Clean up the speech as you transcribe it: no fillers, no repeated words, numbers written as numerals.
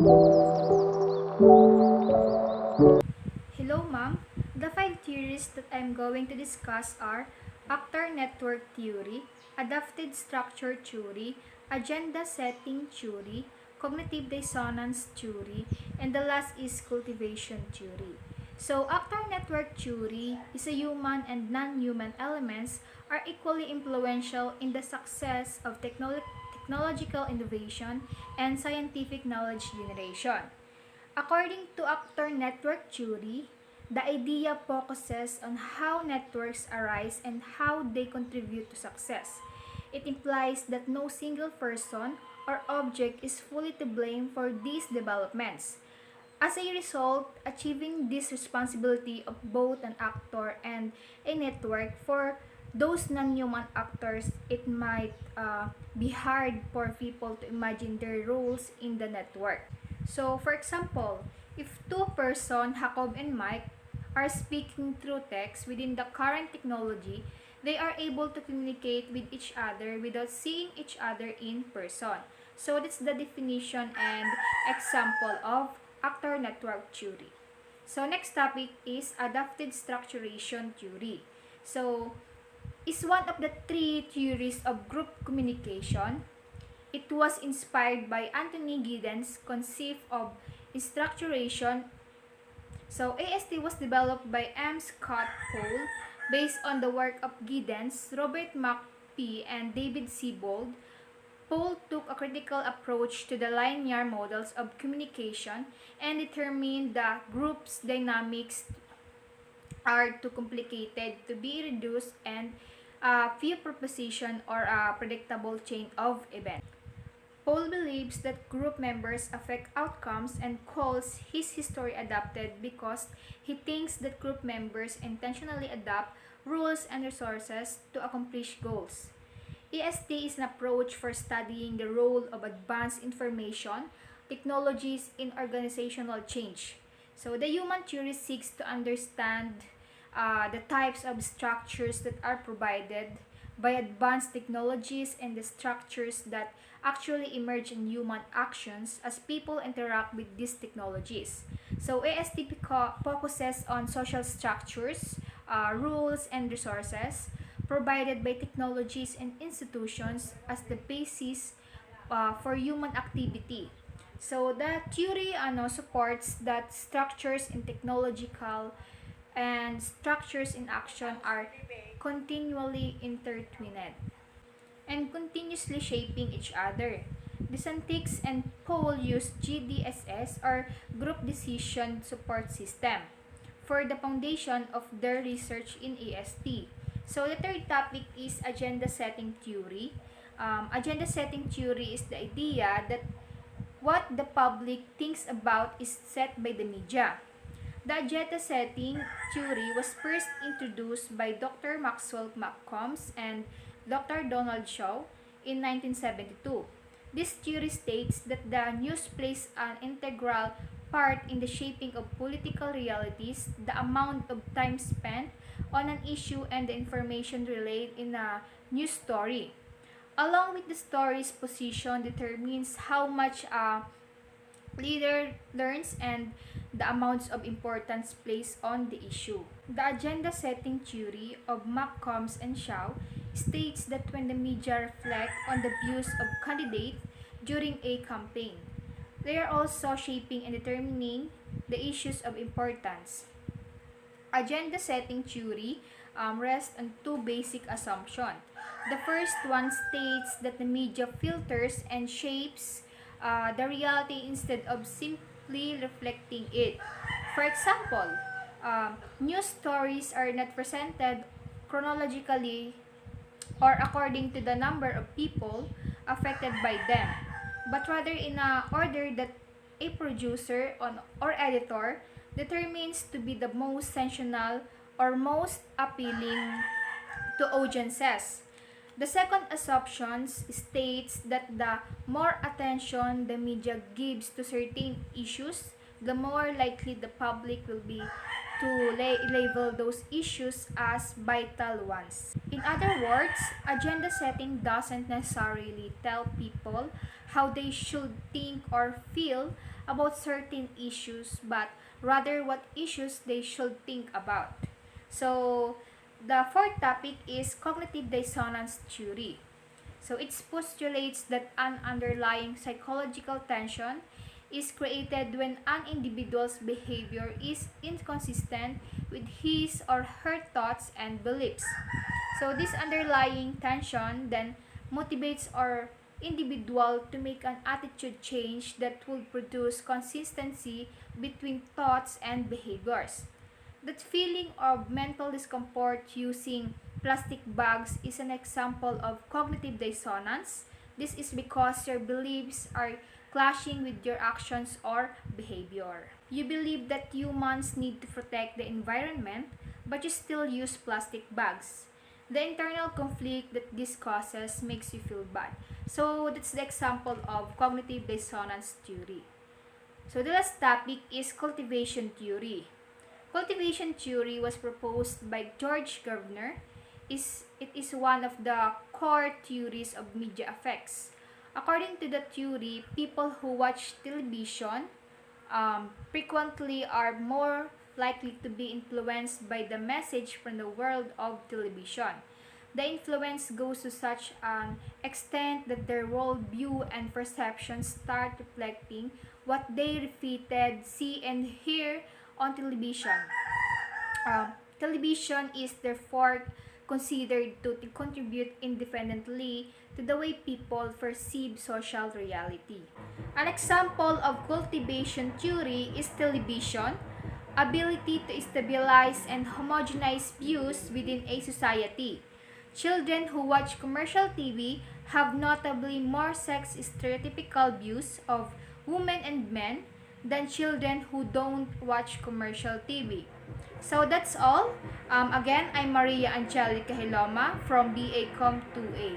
Hello, ma'am. The five theories that I'm going to discuss are actor network theory, adaptive structure theory, agenda setting theory, cognitive dissonance theory, and the last is cultivation theory. So, actor network theory is a human and non-human elements are equally influential in the success of technological innovation and scientific knowledge generation. According to actor network theory, the idea focuses on how networks arise and how they contribute to success. It implies that no single person or object is fully to blame for these developments. As a result, achieving this responsibility of both an actor and a network for those non-human actors, it might be hard for people to imagine their roles in the network. So, for example, if two persons, Jacob and Mike, are speaking through text within the current technology, they are able to communicate with each other without seeing each other in person. So, that's the definition and example of actor network theory. So, next topic is adaptive structuration theory. So, is one of the three theories of group communication. It was inspired by Anthony Giddens' concept of structuration. So AST was developed by M. Scott Pohl based on the work of Giddens, Robert McPhee, and David Siebold. Pohl took a critical approach to the linear models of communication and determined the group's dynamics are too complicated to be reduced and a few proposition or a predictable chain of events. Paul believes that group members affect outcomes and calls his history adapted because he thinks that group members intentionally adapt rules and resources to accomplish goals. EST is an approach for studying the role of advanced information technologies in organizational change. So the human theory seeks to understand the types of structures that are provided by advanced technologies and the structures that actually emerge in human actions as people interact with these technologies. So AST focuses on social structures, rules, and resources provided by technologies and institutions as the basis for human activity. So the theory supports that structures in technological and structures in action are continually intertwined and continuously shaping each other. DeSantis and Pohl use GDSS or Group Decision Support System for the foundation of their research in AST. So the third topic is agenda setting theory. Agenda setting theory is the idea that what the public thinks about is set by the media. The agenda setting theory was first introduced by Dr. Maxwell Bacom and Dr. Donald Shaw in 1972. This theory states that the news plays an integral part in the shaping of political realities, the amount of time spent on an issue, and the information relayed in a news story. Along with the story's position determines how much a leader learns and the amounts of importance placed on the issue. The agenda setting theory of McCombs and Shaw states that when the media reflect on the views of candidates during a campaign, they are also shaping and determining the issues of importance. Agenda setting theory rests on two basic assumptions. The first one states that the media filters and shapes the reality instead of simply reflecting it. For example, news stories are not presented chronologically or according to the number of people affected by them, but rather in a order that a producer or editor determines to be the most sensational or most appealing to audiences. The second assumption states that the more attention the media gives to certain issues, the more likely the public will be to label those issues as vital ones. In other words, agenda setting doesn't necessarily tell people how they should think or feel about certain issues, but rather what issues they should think about. So, the fourth topic is cognitive dissonance theory. So it postulates that an underlying psychological tension is created when an individual's behavior is inconsistent with his or her thoughts and beliefs. So this underlying tension then motivates our individual to make an attitude change that will produce consistency between thoughts and behaviors. That feeling of mental discomfort using plastic bags is an example of cognitive dissonance. This is because your beliefs are clashing with your actions or behavior. You believe that humans need to protect the environment, but you still use plastic bags. The internal conflict that this causes makes you feel bad. So that's the example of cognitive dissonance theory. So the last topic is cultivation theory. Cultivation theory was proposed by George Gardner. It is one of the core theories of media effects. According to the theory, people who watch television frequently are more likely to be influenced by the message from the world of television. The influence goes to such an extent that their worldview and perceptions start reflecting what they repeated, see, and hear on television. Television is therefore considered to contribute independently to the way people perceive social reality. An example of cultivation theory is television, ability to stabilize and homogenize views within a society. Children who watch commercial TV have notably more sex stereotypical views of women and men than children who don't watch commercial TV. So that's all. Again, I'm Maria Angelica Hiloma from Bacom 2A.